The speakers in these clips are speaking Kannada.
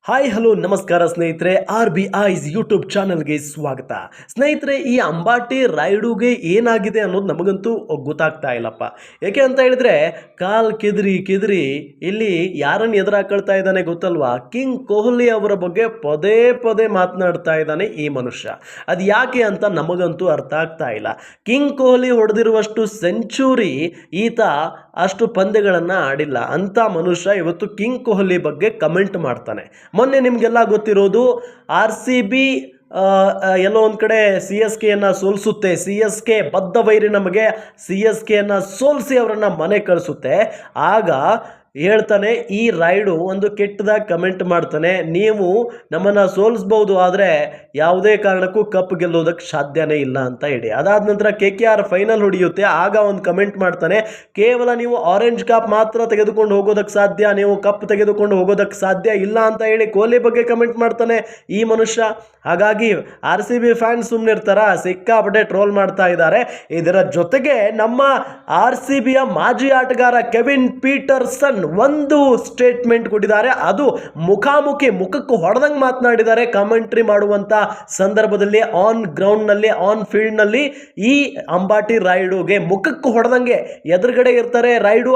ಹಾಯ್ ಹಲೋ ನಮಸ್ಕಾರ ಸ್ನೇಹಿತರೆ, ಆರ್ ಬಿ ಐಸ್ ಯೂಟ್ಯೂಬ್ ಚಾನಲ್ಗೆ ಸ್ವಾಗತ. ಸ್ನೇಹಿತರೆ, ಈ ಅಂಬಾಟಿ ರಾಯುಡುಗೆ ಏನಾಗಿದೆ ಅನ್ನೋದು ನಮಗಂತೂ ಗೊತ್ತಾಗ್ತಾ ಇಲ್ಲಪ್ಪ. ಯಾಕೆ ಅಂತ ಹೇಳಿದ್ರೆ ಕಾಲ್ ಕೆದರಿ ಇಲ್ಲಿ ಯಾರನ್ನು ಎದುರಾಕೊಳ್ತಾ ಇದ್ದಾನೆ ಗೊತ್ತಲ್ವಾ? ಕಿಂಗ್ ಕೊಹ್ಲಿ ಅವರ ಬಗ್ಗೆ ಪದೇ ಪದೇ ಮಾತನಾಡ್ತಾ ಇದ್ದಾನೆ ಈ ಮನುಷ್ಯ. ಅದು ಯಾಕೆ ಅಂತ ನಮಗಂತೂ ಅರ್ಥ ಆಗ್ತಾ ಇಲ್ಲ. ಕಿಂಗ್ ಕೊಹ್ಲಿ ಹೊಡೆದಿರುವಷ್ಟು ಸೆಂಚುರಿ ಈತ ಅಷ್ಟು ಪಂದ್ಯಗಳನ್ನು ಆಡಿಲ್ಲ ಅಂತ ಮನುಷ್ಯ ಇವತ್ತು ಕಿಂಗ್ ಕೊಹ್ಲಿ ಬಗ್ಗೆ ಕಮೆಂಟ್ ಮಾಡ್ತಾನೆ. ಮೊನ್ನೆ ನಿಮಗೆಲ್ಲ ಗೊತ್ತಿರೋದು RCB ಎಲ್ಲೋ ಒಂದು ಕಡೆ CSKಯನ್ನು ಸೋಲಿಸುತ್ತೆ. CSK ಬದ್ಧ ವೈರಿ ನಮಗೆ, CSKಯನ್ನು ಸೋಲಿಸಿ ಅವರನ್ನು ಮನೆ ಕಳಿಸುತ್ತೆ. ಆಗ ಹೇಳ್ತಾನೆ ಈ ರಾಯುಡು ಒಂದು ಕೆಟ್ಟದಾಗಿ ಕಮೆಂಟ್ ಮಾಡ್ತಾನೆ, ನೀವು ನಮ್ಮನ್ನು ಸೋಲಿಸ್ಬೋದು ಆದರೆ ಯಾವುದೇ ಕಾರಣಕ್ಕೂ ಕಪ್ ಗೆಲ್ಲೋದಕ್ಕೆ ಸಾಧ್ಯನೇ ಇಲ್ಲ ಅಂತ ಹೇಳಿ. ಅದಾದ ನಂತರ KKR ಫೈನಲ್ ಹೊಡೆಯುತ್ತೆ. ಆಗ ಒಂದು ಕಮೆಂಟ್ ಮಾಡ್ತಾನೆ, ಕೇವಲ ನೀವು ಆರೆಂಜ್ ಕ್ಯಾಪ್ ಮಾತ್ರ ತೆಗೆದುಕೊಂಡು ಹೋಗೋದಕ್ಕೆ ಸಾಧ್ಯ, ನೀವು ಕಪ್ ತೆಗೆದುಕೊಂಡು ಹೋಗೋದಕ್ಕೆ ಸಾಧ್ಯ ಇಲ್ಲ ಅಂತ ಹೇಳಿ ಕೊಹ್ಲಿ ಬಗ್ಗೆ ಕಮೆಂಟ್ ಮಾಡ್ತಾನೆ ಈ ಮನುಷ್ಯ. ಹಾಗಾಗಿ RCB ಫ್ಯಾನ್ಸ್ ಸುಮ್ಮನಿರ್ತಾರ? ಸಿಕ್ಕಾಪಟ್ಟೆ ಟ್ರೋಲ್ ಮಾಡ್ತಾ ಇದ್ದಾರೆ. ಇದರ ಜೊತೆಗೆ ನಮ್ಮ RCBಯ ಮಾಜಿ ಆಟಗಾರ ಕೆವಿನ್ ಪೀಟರ್ಸನ್ ಒಂದು ಸ್ಟೇಟ್ಮೆಂಟ್ ಕೊಟ್ಟಿದ್ದಾರೆ. ಅದು ಮುಖಕ್ಕೆ ಹೊಡೆದಂಗೆ ಮಾತನಾಡಿದ್ದಾರೆ. ಕಾಮೆಂಟ್ರಿ ಮಾಡುವಂತ ಸಂದರ್ಭದಲ್ಲಿ ಆನ್ ಗ್ರೌಂಡ್ನಲ್ಲಿ, ಆನ್ ಫೀಲ್ಡ್ನಲ್ಲಿ ಈ ಅಂಬಾಟಿ ರಾಯುಡುಗೆ ಮುಖಕ್ಕೆ ಹೊಡೆದಂಗೆ ಎದುರುಗಡೆ ಇರ್ತಾರೆ ರಾಯುಡು.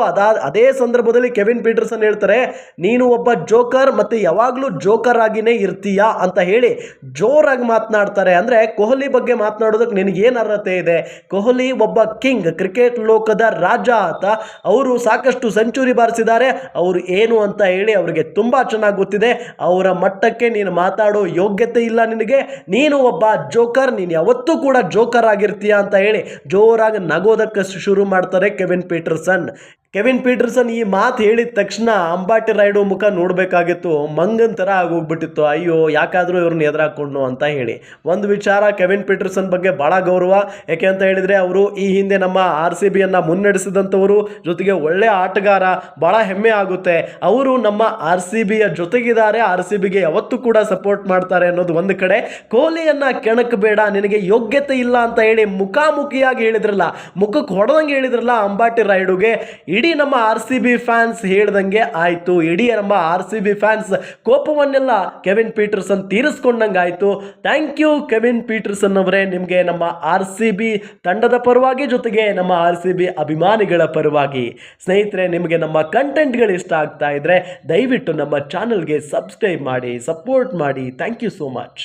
ಅದೇ ಸಂದರ್ಭದಲ್ಲಿ ಕೆವಿನ್ ಪೀಟರ್ಸನ್ ಹೇಳ್ತಾರೆ, ನೀನು ಒಬ್ಬ ಜೋಕರ್ ಮತ್ತೆ ಯಾವಾಗಲೂ ಜೋಕರ್ ಆಗಿನೇ ಇರ್ತೀಯಾ ಅಂತ ಹೇಳಿ ಜೋರಾಗಿ ಮಾತನಾಡ್ತಾರೆ. ಅಂದ್ರೆ ಕೊಹ್ಲಿ ಬಗ್ಗೆ ಮಾತನಾಡೋದಕ್ಕೆ ನಿನಗೇನು ಅರ್ಹತೆ ಇದೆ? ಕೊಹ್ಲಿ ಒಬ್ಬ ಕಿಂಗ್, ಕ್ರಿಕೆಟ್ ಲೋಕದ ರಾಜ ಆತ. ಅವರು ಸಾಕಷ್ಟು ಸೆಂಚುರಿ ಬಾರಿಸಿದ್ದಾರೆ. ಅವರು ಏನು ಅಂತ ಹೇಳಿ ಅವರಿಗೆ ತುಂಬಾ ಚೆನ್ನಾಗಿ ಗೊತ್ತಿದೆ. ಅವರ ಮಟ್ಟಕ್ಕೆ ನೀನು ಮಾತಾಡೋ ಯೋಗ್ಯತೆ ಇಲ್ಲ ನಿನಗೆ. ನೀನು ಒಬ್ಬ ಜೋಕರ್, ನೀನು ಯಾವತ್ತೂ ಕೂಡ ಜೋಕರ್ ಆಗಿರ್ತೀಯ ಅಂತ ಹೇಳಿ ಜೋರಾಗಿ ನಗೋದಕ್ಕೆ ಶುರು ಮಾಡ್ತಾರೆ ಕೆವಿನ್ ಪೀಟರ್ಸನ್. ಕೆವಿನ್ ಪೀಟರ್ಸನ್ ಈ ಮಾತು ಹೇಳಿದ ತಕ್ಷಣ ಅಂಬಾಟಿ ರಾಯುಡು ಮುಖ ನೋಡಬೇಕಾಗಿತ್ತು, ಮಂಗನ್ ಥರ ಆಗೋಗ್ಬಿಟ್ಟಿತ್ತು. ಅಯ್ಯೋ, ಯಾಕಾದರೂ ಇವ್ರನ್ನ ಎದುರಾಕೊಂಡು ಅಂತ ಹೇಳಿ. ಒಂದು ವಿಚಾರ, ಕೆವಿನ್ ಪೀಟರ್ಸನ್ ಬಗ್ಗೆ ಭಾಳ ಗೌರವ. ಯಾಕೆ ಅಂತ ಹೇಳಿದರೆ ಅವರು ಈ ಹಿಂದೆ ನಮ್ಮ RCBಯನ್ನು ಮುನ್ನಡೆಸಿದಂಥವರು, ಜೊತೆಗೆ ಒಳ್ಳೆಯ ಆಟಗಾರ. ಭಾಳ ಹೆಮ್ಮೆ ಆಗುತ್ತೆ. ಅವರು ನಮ್ಮ RCBಯ ಜೊತೆಗಿದ್ದಾರೆ, RCBಗೆ ಯಾವತ್ತೂ ಕೂಡ ಸಪೋರ್ಟ್ ಮಾಡ್ತಾರೆ ಅನ್ನೋದು ಒಂದು ಕಡೆ. ಕೊಹ್ಲಿಯನ್ನು ಕೆಣಕಬೇಡ, ನಿನಗೆ ಯೋಗ್ಯತೆ ಇಲ್ಲ ಅಂತ ಹೇಳಿ ಮುಖಾಮುಖಿಯಾಗಿ ಹೇಳಿದ್ರಲ್ಲ, ಮುಖಕ್ಕೆ ಹೊಡೆದಂಗೆ ಹೇಳಿದ್ರಲ್ಲ ಅಂಬಾಟಿ ರಾಯುಡುಗೆ. ಇಡೀ ನಮ್ಮ RCB ಫ್ಯಾನ್ಸ್ ಹೇಳ್ದಂಗೆ ಆಯಿತು. ಇಡೀ ನಮ್ಮ RCB ಫ್ಯಾನ್ಸ್ ಕೋಪವನ್ನೆಲ್ಲ ಕೆವಿನ್ ಪೀಟರ್ಸನ್ ತೀರಿಸ್ಕೊಂಡಂಗೆ ಆಯಿತು. ಥ್ಯಾಂಕ್ ಯು ಕೆವಿನ್ ಪೀಟರ್ಸನ್ ಅವರೇ, ನಿಮಗೆ ನಮ್ಮ RCB ತಂಡದ ಪರವಾಗಿ, ಜೊತೆಗೆ ನಮ್ಮ RCB ಅಭಿಮಾನಿಗಳ ಪರವಾಗಿ. ಸ್ನೇಹಿತರೆ, ನಿಮಗೆ ನಮ್ಮ ಕಂಟೆಂಟ್ಗಳು ಇಷ್ಟ ಆಗ್ತಾ ಇದ್ರೆ ದಯವಿಟ್ಟು ನಮ್ಮ ಚಾನಲ್ಗೆ ಸಬ್ಸ್ಕ್ರೈಬ್ ಮಾಡಿ, ಸಪೋರ್ಟ್ ಮಾಡಿ. Thank you so much.